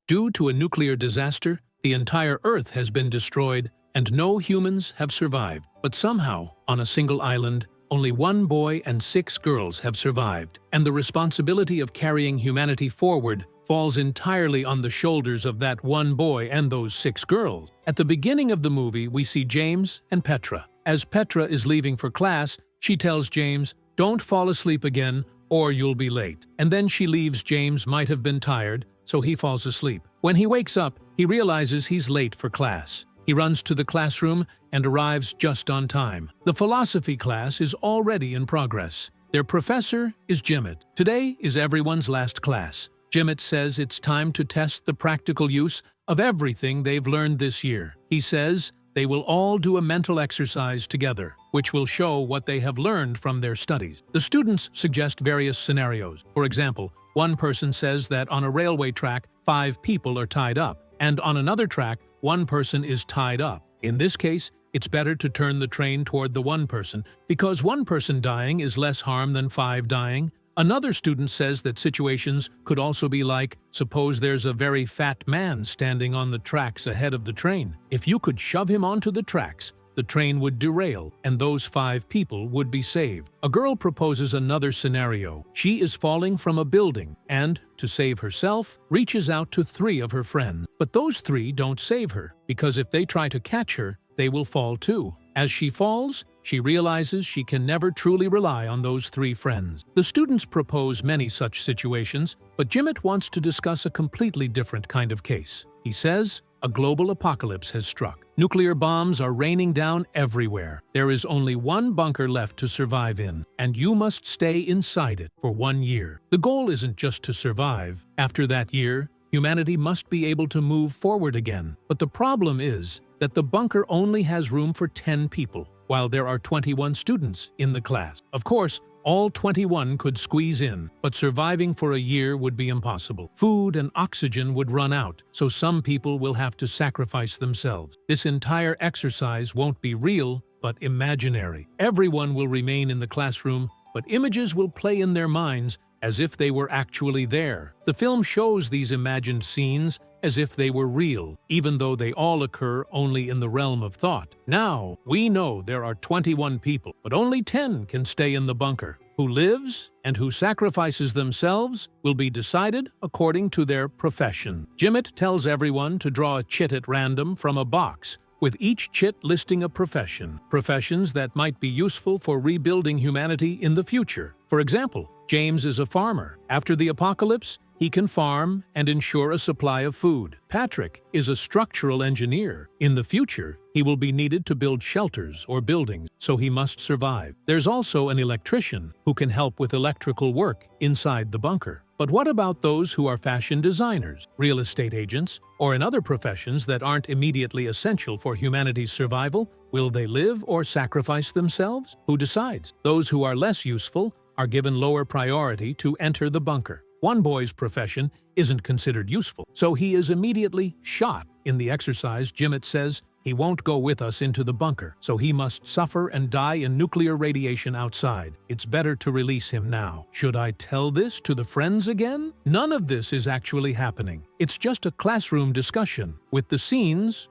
Due to a nuclear disaster, the entire Earth has been destroyed and no humans have survived. But somehow, on a single island, only one boy and 6 girls have survived, and the responsibility of carrying humanity forward falls entirely on the shoulders of that one boy and those 6 girls. At the beginning of the movie, we see James and Petra. As Petra is leaving for class, she tells James, "Don't fall asleep again, or you'll be late." And then she leaves. James might have been tired, so he falls asleep. When he wakes up, he realizes he's late for class. He runs to the classroom and arrives just on time. The philosophy class is already in progress. Their professor is Jimmet. Today is everyone's last class. Jimmet says it's time to test the practical use of everything they've learned this year. He says they will all do a mental exercise together, which will show what they have learned from their studies. The students suggest various scenarios. For example, one person says that on a railway track, 5 people are tied up, and on another track, 1 person is tied up. In this case, it's better to turn the train toward the 1 person, because 1 person dying is less harm than 5 dying. Another student says that situations could also be like, suppose there's a very fat man standing on the tracks ahead of the train. If you could shove him onto the tracks, the train would derail, and those 5 people would be saved. A girl proposes another scenario. She is falling from a building and, to save herself, reaches out to 3 of her friends. But those 3 don't save her, because if they try to catch her, they will fall too. As she falls, she realizes she can never truly rely on those 3 friends. The students propose many such situations, but Jimmet wants to discuss a completely different kind of case. He says, a global apocalypse has struck. Nuclear bombs are raining down everywhere. There is only one bunker left to survive in, and you must stay inside it for 1 year. The goal isn't just to survive. After that year, humanity must be able to move forward again. But the problem is that the bunker only has room for 10 people, while there are 21 students in the class. Of course, all 21 could squeeze in, but surviving for a year would be impossible. Food and oxygen would run out, so some people will have to sacrifice themselves. This entire exercise won't be real, but imaginary. Everyone will remain in the classroom, but images will play in their minds as if they were actually there. The film shows these imagined scenes as if they were real, even though they all occur only in the realm of thought. Now, we know there are 21 people, but only 10 can stay in the bunker. Who lives and who sacrifices themselves will be decided according to their profession. Jimmet tells everyone to draw a chit at random from a box, with each chit listing a profession. Professions that might be useful for rebuilding humanity in the future. For example, James is a farmer. After the apocalypse, he can farm and ensure a supply of food. Patrick is a structural engineer. In the future, he will be needed to build shelters or buildings, so he must survive. There's also an electrician who can help with electrical work inside the bunker. But what about those who are fashion designers, real estate agents, or in other professions that aren't immediately essential for humanity's survival? Will they live or sacrifice themselves? Who decides? Those who are less useful are given lower priority to enter the bunker. One boy's profession isn't considered useful, so he is immediately shot. In the exercise, Jimmet says he won't go with us into the bunker, so he must suffer and die in nuclear radiation outside. It's better to release him now. Should I tell this to the friends again? None of this is actually happening. It's just a classroom discussion, with the scenes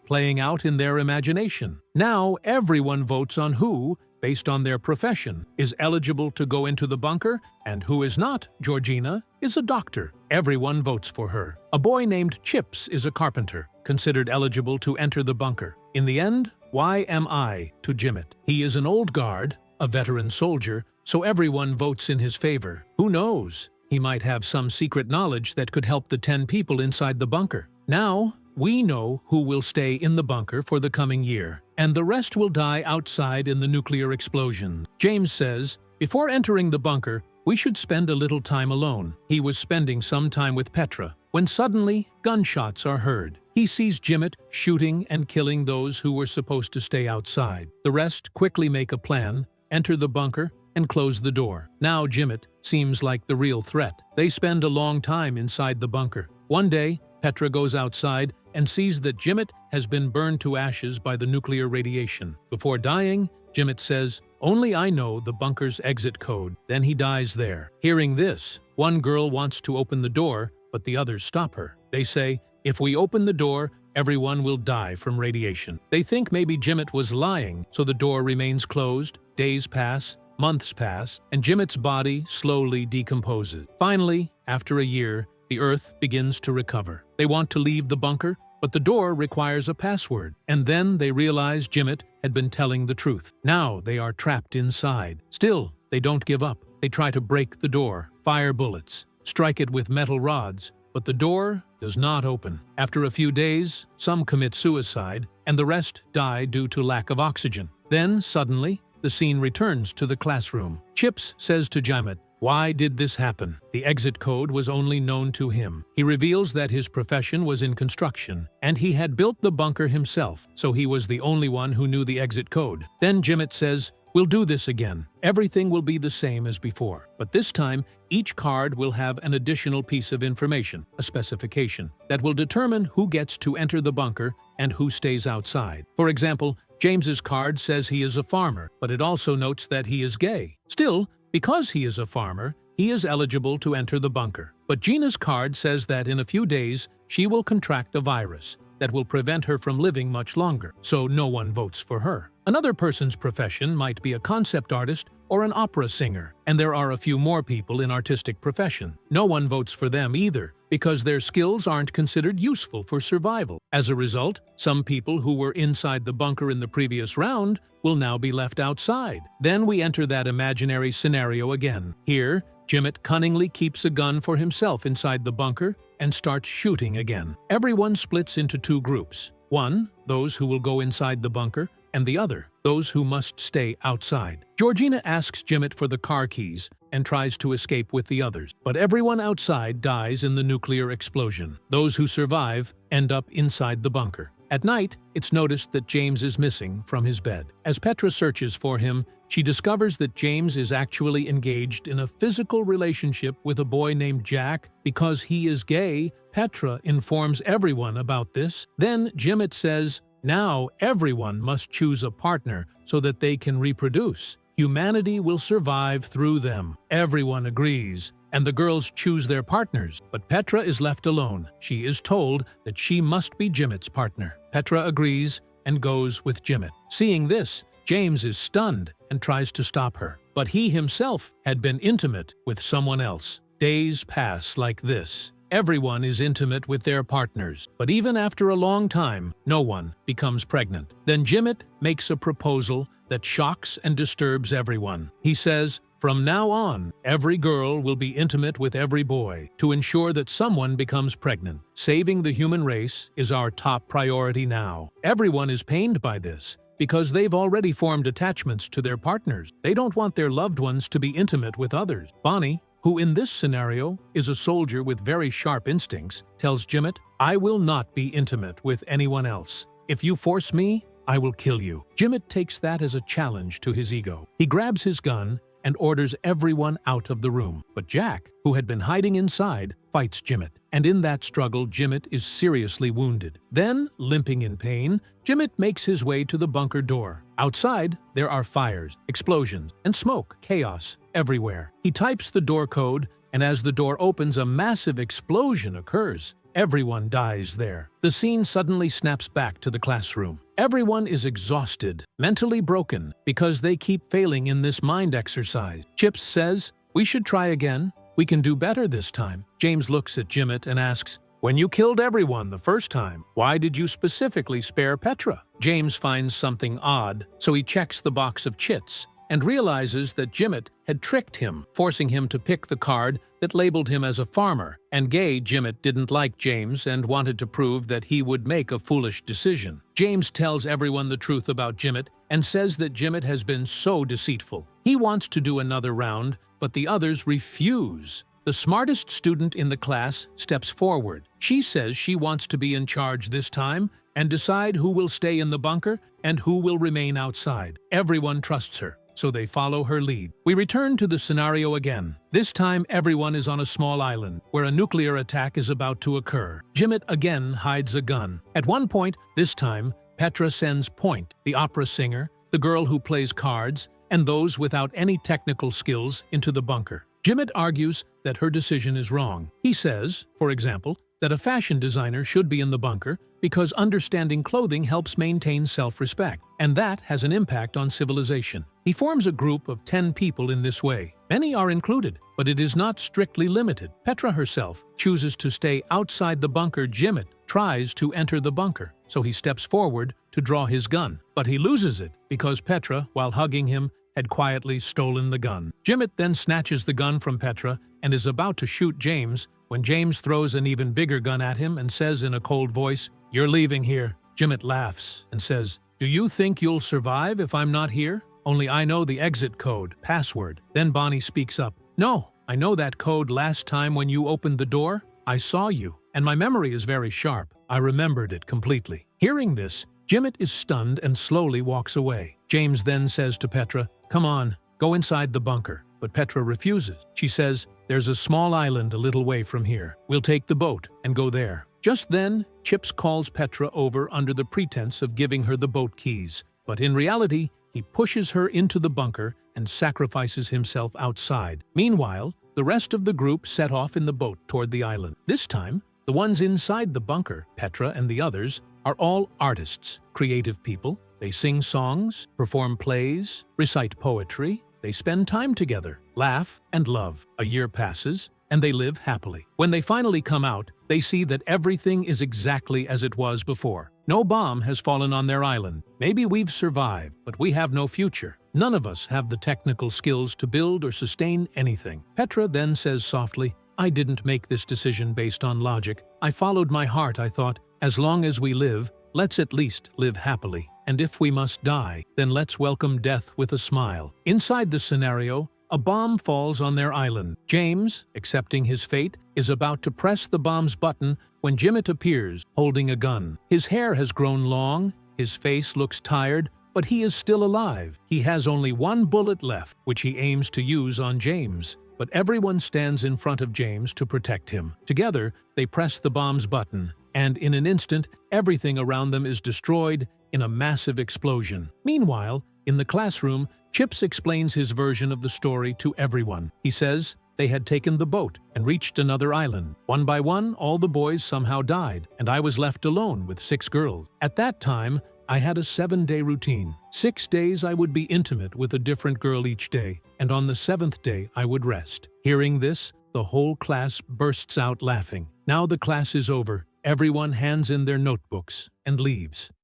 playing out in their imagination. Now everyone votes on who, based on their profession, is eligible to go into the bunker, and who is not. Georgina is a doctor. Everyone votes for her. A boy named Chips is a carpenter, considered eligible to enter the bunker. In the end, why am I to Jimmet? He is an old guard, a veteran soldier, so everyone votes in his favor. Who knows? He might have some secret knowledge that could help the 10 people inside the bunker. Now, we know who will stay in the bunker for the coming year, and the rest will die outside in the nuclear explosion. James says, before entering the bunker, we should spend a little time alone. He was spending some time with Petra, when suddenly gunshots are heard. He sees Jimmet shooting and killing those who were supposed to stay outside. The rest quickly make a plan, enter the bunker, and close the door. Now Jimmet seems like the real threat. They spend a long time inside the bunker. One day, Petra goes outside and sees that Jimmet has been burned to ashes by the nuclear radiation. Before dying, Jimmet says, "Only I know the bunker's exit code." Then he dies there. Hearing this, one girl wants to open the door, but the others stop her. They say, if we open the door, everyone will die from radiation. They think maybe Jimmet was lying, so the door remains closed. Days pass, months pass, and Jimmet's body slowly decomposes. Finally, after a year, the Earth begins to recover. They want to leave the bunker, but the door requires a password. And then they realize Jimmet had been telling the truth. Now they are trapped inside. Still, they don't give up. They try to break the door, fire bullets, strike it with metal rods, but the door does not open. After a few days, some commit suicide, and the rest die due to lack of oxygen. Then, suddenly, the scene returns to the classroom. Chips says to Jimmet, "Why did this happen?" The exit code was only known to him. He reveals that his profession was in construction, and he had built the bunker himself, so he was the only one who knew the exit code. Then Jimmet says, "We'll do this again. Everything will be the same as before. But this time, each card will have an additional piece of information, a specification, that will determine who gets to enter the bunker and who stays outside. For example, James's card says he is a farmer, but it also notes that he is gay. Still, because he is a farmer, he is eligible to enter the bunker. But Gina's card says that in a few days, she will contract a virus that will prevent her from living much longer, so no one votes for her. Another person's profession might be a concept artist or an opera singer, and there are a few more people in artistic profession. No one votes for them either, because their skills aren't considered useful for survival. As a result, some people who were inside the bunker in the previous round will now be left outside. Then we enter that imaginary scenario again. Here, Jimmet cunningly keeps a gun for himself inside the bunker and starts shooting again. Everyone splits into two groups. One, those who will go inside the bunker, and the other, those who must stay outside. Georgina asks Jimmet for the car keys and tries to escape with the others, but everyone outside dies in the nuclear explosion. Those who survive end up inside the bunker. At night, it's noticed that James is missing from his bed. As Petra searches for him, she discovers that James is actually engaged in a physical relationship with a boy named Jack. Because he is gay, Petra informs everyone about this. Then Jimmet says, now everyone must choose a partner so that they can reproduce. Humanity will survive through them. Everyone agrees, and the girls choose their partners. But Petra is left alone. She is told that she must be Jimmet's partner. Petra agrees and goes with Jimmet. Seeing this, James is stunned and tries to stop her. But he himself had been intimate with someone else. Days pass like this. Everyone is intimate with their partners, but even after a long time, no one becomes pregnant. Then Jimmet makes a proposal that shocks and disturbs everyone. He says, from now on, every girl will be intimate with every boy to ensure that someone becomes pregnant. Saving the human race is our top priority now. Everyone is pained by this, because they've already formed attachments to their partners. They don't want their loved ones to be intimate with others. Bonnie, who in this scenario is a soldier with very sharp instincts, tells Jimmet, I will not be intimate with anyone else. If you force me, I will kill you. Jimmet takes that as a challenge to his ego. He grabs his gun and orders everyone out of the room. But Jack, who had been hiding inside, fights Jimmet. And in that struggle, Jimmet is seriously wounded. Then, limping in pain, Jimmet makes his way to the bunker door. Outside, there are fires, explosions, and smoke, chaos everywhere. He types the door code, and as the door opens, a massive explosion occurs. Everyone dies there. The scene suddenly snaps back to the classroom. Everyone is exhausted, mentally broken, because they keep failing in this mind exercise. Chips says, we should try again. We can do better this time. James looks at Jimmet and asks, when you killed everyone the first time, why did you specifically spare Petra? James finds something odd, so he checks the box of chits and realizes that Jimmet had tricked him, forcing him to pick the card that labeled him as a farmer. And gay Jimmet didn't like James and wanted to prove that he would make a foolish decision. James tells everyone the truth about Jimmet and says that Jimmet has been so deceitful. He wants to do another round, but the others refuse. The smartest student in the class steps forward. She says she wants to be in charge this time and decide who will stay in the bunker and who will remain outside. Everyone trusts her, so they follow her lead. We return to the scenario again. This time, everyone is on a small island where a nuclear attack is about to occur. Jimmet again hides a gun. At one point, this time, Petra sends Point, the opera singer, the girl who plays cards, and those without any technical skills into the bunker. Jimit argues that her decision is wrong. He says, for example, that a fashion designer should be in the bunker because understanding clothing helps maintain self-respect, and that has an impact on civilization. He forms a group of 10 people in this way. Many are included, but it is not strictly limited. Petra herself chooses to stay outside the bunker. Jimit tries to enter the bunker, so he steps forward to draw his gun, but he loses it because Petra, while hugging him, had quietly stolen the gun. Jimit then snatches the gun from Petra and is about to shoot James when James throws an even bigger gun at him and says in a cold voice, "You're leaving here." Jimit laughs and says, "Do you think you'll survive if I'm not here? Only I know the exit code, password." Then Bonnie speaks up, "No, I know that code. Last time when you opened the door, I saw you, and my memory is very sharp. I remembered it completely." Hearing this, Jimit is stunned and slowly walks away. James then says to Petra, "Come on, go inside the bunker." But Petra refuses. She says, "There's a small island a little way from here. We'll take the boat and go there." Just then, Chips calls Petra over under the pretense of giving her the boat keys. But in reality, he pushes her into the bunker and sacrifices himself outside. Meanwhile, the rest of the group set off in the boat toward the island. This time, the ones inside the bunker, Petra and the others, are all artists, creative people. They sing songs, perform plays, recite poetry. They spend time together, laugh, and love. A year passes, and they live happily. When they finally come out, they see that everything is exactly as it was before. No bomb has fallen on their island. Maybe we've survived, but we have no future. None of us have the technical skills to build or sustain anything. Petra then says softly, "I didn't make this decision based on logic. I followed my heart. I thought, as long as we live, let's at least live happily. And if we must die, then let's welcome death with a smile." Inside the scenario, a bomb falls on their island. James, accepting his fate, is about to press the bomb's button when Jimit appears, holding a gun. His hair has grown long, his face looks tired, but he is still alive. He has only one bullet left, which he aims to use on James. But everyone stands in front of James to protect him. Together, they press the bomb's button, and in an instant, everything around them is destroyed in a massive explosion. Meanwhile, in the classroom, Chips explains his version of the story to everyone. He says they had taken the boat and reached another island. One by one, all the boys somehow died, and I was left alone with 6 girls. At that time, I had a 7-day routine. 6 days I would be intimate with a different girl each day, and on the 7th day I would rest. Hearing this, the whole class bursts out laughing. Now the class is over. Everyone hands in their notebooks and leaves.